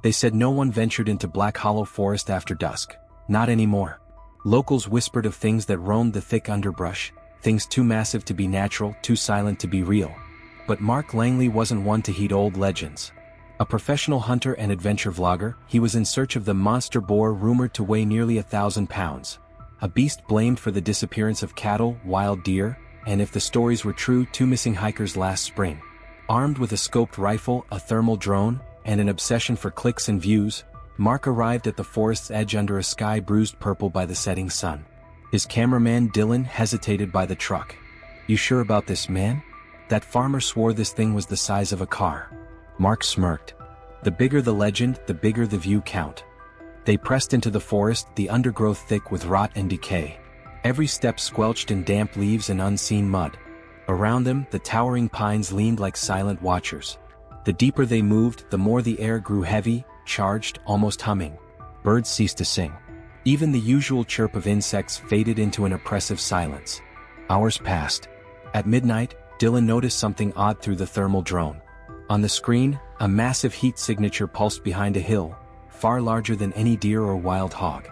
They said no one ventured into Black Hollow Forest after dusk. Not anymore. Locals whispered of things that roamed the thick underbrush, things too massive to be natural, too silent to be real. But Mark Langley wasn't one to heed old legends. A professional hunter and adventure vlogger, he was in search of the monster boar rumored to weigh nearly 1,000 pounds. A beast blamed for the disappearance of cattle, wild deer, and if the stories were true, 2 missing hikers last spring. Armed with a scoped rifle, a thermal drone, and an obsession for clicks and views, Mark arrived at the forest's edge under a sky bruised purple by the setting sun. His cameraman Dylan hesitated by the truck. "You sure about this, man? That farmer swore this thing was the size of a car." Mark smirked. The bigger the legend, the bigger the view count. They pressed into the forest, the undergrowth thick with rot and decay. Every step squelched in damp leaves and unseen mud. Around them, the towering pines leaned like silent watchers. The deeper they moved, the more the air grew heavy, charged, almost humming. Birds ceased to sing. Even the usual chirp of insects faded into an oppressive silence. Hours passed. At midnight, Dylan noticed something odd through the thermal drone. On the screen, a massive heat signature pulsed behind a hill, far larger than any deer or wild hog.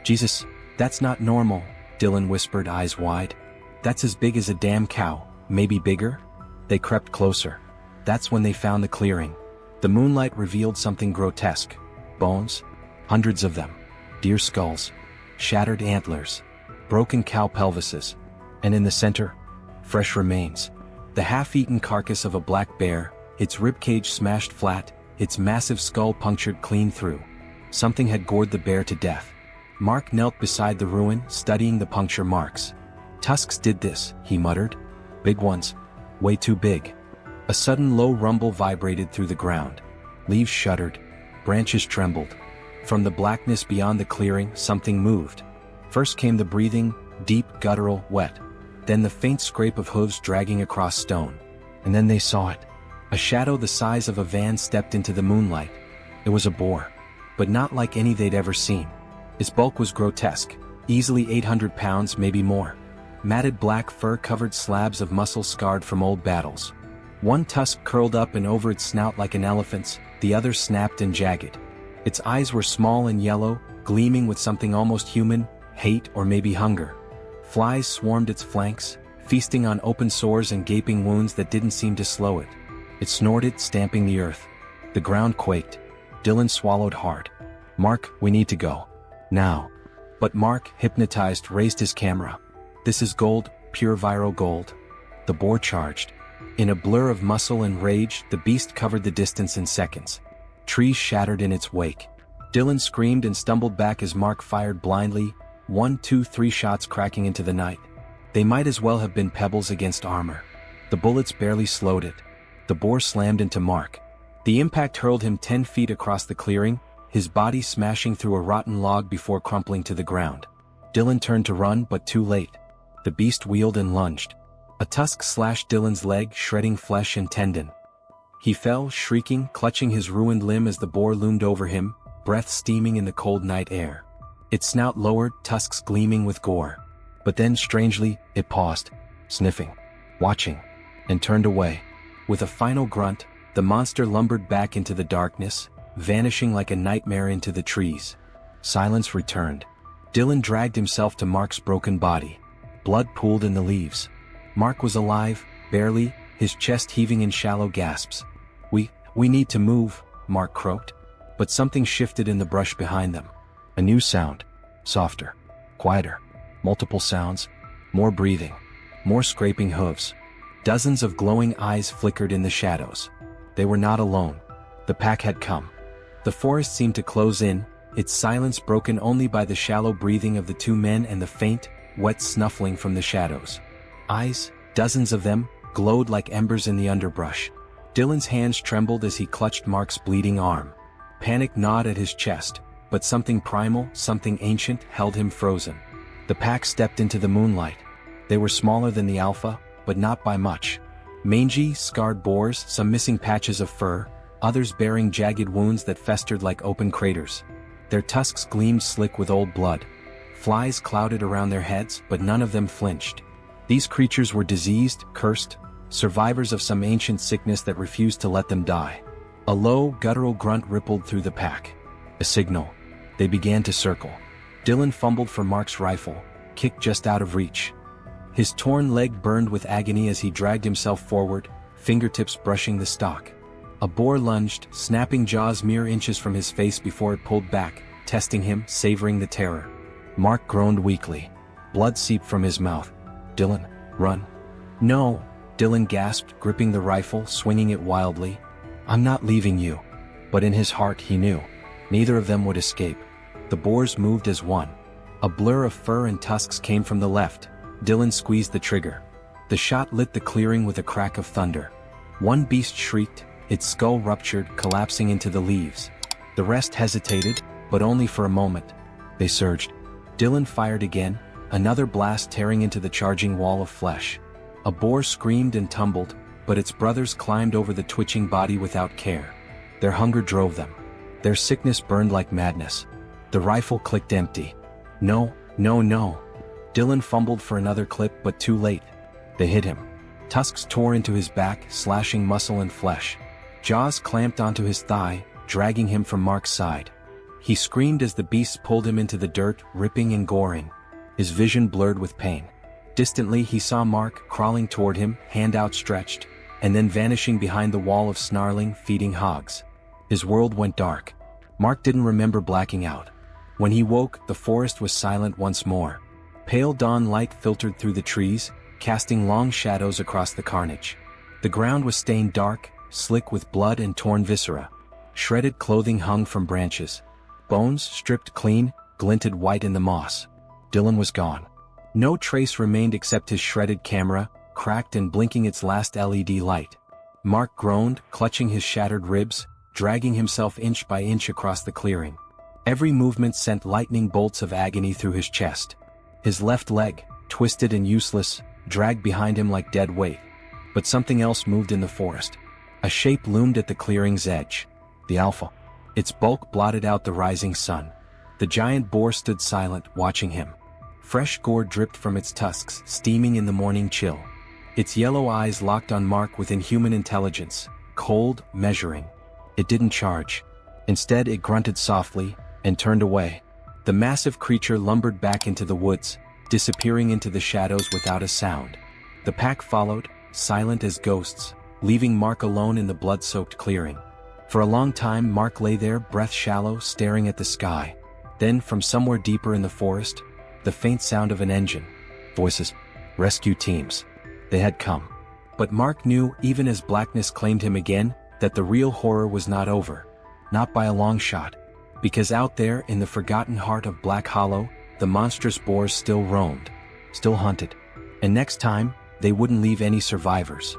"Jesus, that's not normal," Dylan whispered, eyes wide. "That's as big as a damn cow, maybe bigger." They crept closer. That's when they found the clearing. The moonlight revealed something grotesque. Bones. Hundreds of them. Deer skulls. Shattered antlers. Broken cow pelvises. And in the center, fresh remains. The half-eaten carcass of a black bear, its ribcage smashed flat, its massive skull punctured clean through. Something had gored the bear to death. Mark knelt beside the ruin, studying the puncture marks. "Tusks did this," he muttered. "Big ones. Way too big." A sudden low rumble vibrated through the ground. Leaves shuddered. Branches trembled. From the blackness beyond the clearing, something moved. First came the breathing, deep, guttural, wet. Then the faint scrape of hooves dragging across stone. And then they saw it. A shadow the size of a van stepped into the moonlight. It was a boar. But not like any they'd ever seen. Its bulk was grotesque. Easily 800 pounds, maybe more. Matted black fur covered slabs of muscle scarred from old battles. One tusk curled up and over its snout like an elephant's, the other snapped and jagged. Its eyes were small and yellow, gleaming with something almost human, hate or maybe hunger. Flies swarmed its flanks, feasting on open sores and gaping wounds that didn't seem to slow it. It snorted, stamping the earth. The ground quaked. Dylan swallowed hard. "Mark, we need to go. Now." But Mark, hypnotized, raised his camera. "This is gold, pure viral gold." The boar charged. In a blur of muscle and rage, the beast covered the distance in seconds. Trees shattered in its wake. Dylan screamed and stumbled back as Mark fired blindly, 1, 2, 3 shots cracking into the night. They might as well have been pebbles against armor. The bullets barely slowed it. The boar slammed into Mark. The impact hurled him 10 feet across the clearing, his body smashing through a rotten log before crumpling to the ground. Dylan turned to run, but too late. The beast wheeled and lunged. A tusk slashed Dylan's leg, shredding flesh and tendon. He fell, shrieking, clutching his ruined limb as the boar loomed over him, breath steaming in the cold night air. Its snout lowered, tusks gleaming with gore. But then, strangely, it paused, sniffing, watching, and turned away. With a final grunt, the monster lumbered back into the darkness, vanishing like a nightmare into the trees. Silence returned. Dylan dragged himself to Mark's broken body. Blood pooled in the leaves. Mark was alive, barely, his chest heaving in shallow gasps. We need to move," Mark croaked. But something shifted in the brush behind them. A new sound. Softer. Quieter. Multiple sounds. More breathing. More scraping hooves. Dozens of glowing eyes flickered in the shadows. They were not alone. The pack had come. The forest seemed to close in, its silence broken only by the shallow breathing of the 2 men and the faint, wet snuffling from the shadows. Eyes, dozens of them, glowed like embers in the underbrush. Dylan's hands trembled as he clutched Mark's bleeding arm. Panic gnawed at his chest, but something primal, something ancient, held him frozen. The pack stepped into the moonlight. They were smaller than the alpha, but not by much. Mangy, scarred boars, some missing patches of fur, others bearing jagged wounds that festered like open craters. Their tusks gleamed slick with old blood. Flies clouded around their heads, but none of them flinched. These creatures were diseased, cursed, survivors of some ancient sickness that refused to let them die. A low, guttural grunt rippled through the pack. A signal. They began to circle. Dylan fumbled for Mark's rifle, kicked just out of reach. His torn leg burned with agony as he dragged himself forward, fingertips brushing the stock. A boar lunged, snapping jaws mere inches from his face before it pulled back, testing him, savoring the terror. Mark groaned weakly. Blood seeped from his mouth. "Dylan, run." "No," Dylan gasped, gripping the rifle, swinging it wildly. "I'm not leaving you." But in his heart he knew. Neither of them would escape. The boars moved as one. A blur of fur and tusks came from the left. Dylan squeezed the trigger. The shot lit the clearing with a crack of thunder. One beast shrieked, its skull ruptured, collapsing into the leaves. The rest hesitated, but only for a moment. They surged. Dylan fired again, another blast tearing into the charging wall of flesh. A boar screamed and tumbled, but its brothers climbed over the twitching body without care. Their hunger drove them. Their sickness burned like madness. The rifle clicked empty. No, no, no. Dylan fumbled for another clip, but too late. They hit him. Tusks tore into his back, slashing muscle and flesh. Jaws clamped onto his thigh, dragging him from Mark's side. He screamed as the beasts pulled him into the dirt, ripping and goring. His vision blurred with pain. Distantly he saw Mark crawling toward him, hand outstretched, and then vanishing behind the wall of snarling, feeding hogs. His world went dark. Mark didn't remember blacking out. When he woke, the forest was silent once more. Pale dawn light filtered through the trees, casting long shadows across the carnage. The ground was stained dark, slick with blood and torn viscera. Shredded clothing hung from branches. Bones, stripped clean, glinted white in the moss. Dylan was gone. No trace remained except his shredded camera, cracked and blinking its last LED light. Mark groaned, clutching his shattered ribs, dragging himself inch by inch across the clearing. Every movement sent lightning bolts of agony through his chest. His left leg, twisted and useless, dragged behind him like dead weight. But something else moved in the forest. A shape loomed at the clearing's edge. The Alpha. Its bulk blotted out the rising sun. The giant boar stood silent, watching him. Fresh gore dripped from its tusks, steaming in the morning chill. Its yellow eyes locked on Mark with inhuman intelligence, cold, measuring. It didn't charge. Instead, it grunted softly and turned away. The massive creature lumbered back into the woods, disappearing into the shadows without a sound. The pack followed, silent as ghosts, leaving Mark alone in the blood-soaked clearing. For a long time Mark lay there, breath shallow, staring at the sky. Then, from somewhere deeper in the forest, the faint sound of an engine. Voices. Rescue teams. They had come. But Mark knew, even as blackness claimed him again, that the real horror was not over. Not by a long shot. Because out there, in the forgotten heart of Black Hollow, the monstrous boars still roamed. Still hunted. And next time, they wouldn't leave any survivors.